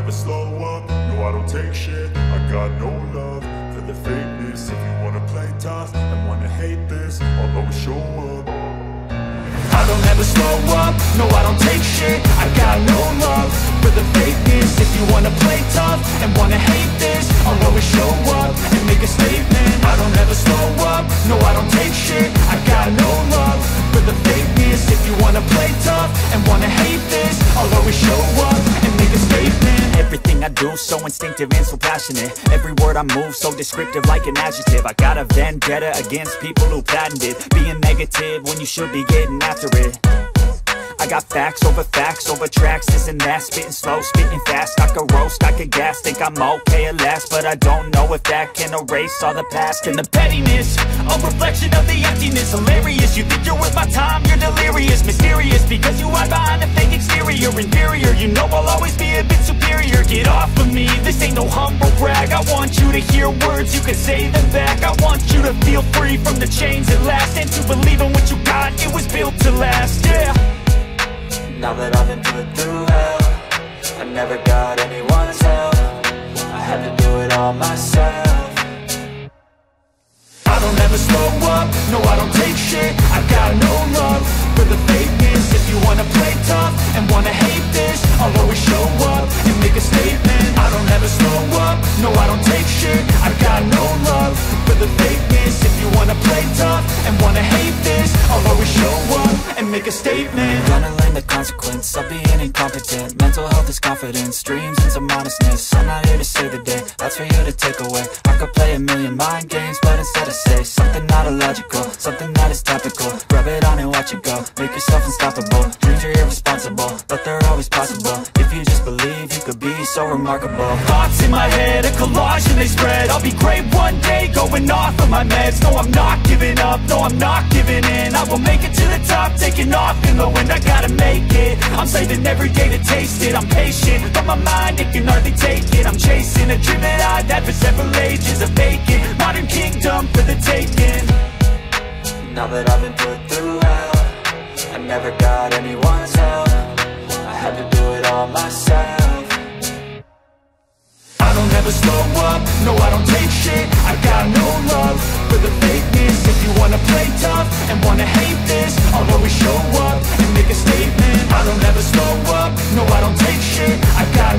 never slow up, no I don't take shit. I got no love for the fakeness. If you wanna play tough and wanna hate this, I'll always show up. I don't ever slow up, no I don't take shit. I got no love for the fakeness. If you wanna play tough and wanna hate this, I'll always show up and make a statement. I don't ever slow up, no I don't take shit. I got no love for the fakeness. If you wanna play tough and wanna hate this, I'll always show up and make a statement. Everything I do so instinctive and so passionate. Every word I move so descriptive like an adjective. I got a vendetta against people who patented being negative when you should be getting after it. I got facts over tracks, this and that. Spitting slow, spitting fast, I could roast, I could gas. Think I'm okay at last, but I don't know if that can erase all the past. And the pettiness, a reflection of the emptiness. Hilarious, you think you're worth my time, you're delirious. Mysterious, because you hide behind a fake exterior. Inferior, you know I'll always be a bit superior. Get off of me, this ain't no humble brag. I want you to hear words, you can say them back. I want you to feel free from the chains at last, and to believe in what you got, it was built to last, yeah. Now that I've been put through hell, I never got anyone's help. I had to do it all myself. I don't ever slow up, no I don't take shit. I got no love for the fakeness. If you wanna play tough and wanna hate this, I'll always show up and make a statement. I don't ever slow up, no I don't take shit. I got no love for the fakeness. If you wanna play tough and wanna hate this, I'll always show up and make a statement. Gonna learn the consequence of being incompetent. Mental health is confidence, dreams and some honestness. I'm not here to save the day, that's for you to take away. I could play a million mind games, but instead I say something not illogical, something that is topical. Rub it on and watch it go, make yourself unstoppable. Dreams are irresponsible, but they're always possible. If you just believe, you could be so remarkable. Thoughts in my head, a collage and they spread. I'll be great one day, going off of my meds. No, I'm not giving up, no, I'm not giving in. I will make it to the top, taking off in the wind. I gotta make it, I'm saving every day to taste it. I'm patient, but my mind, it can hardly take it. I'm chasing a dream that I've had for several ages. A vacant, modern kingdom for the taking. Now that I've been put through hell, I never got anyone's help. I had to do it all myself. I don't ever slow up, no I don't take shit. I got no love for the fakeness. If you wanna play tough and wanna hate this, I'll always show up and make a statement. I don't ever slow up, no I don't take shit. I got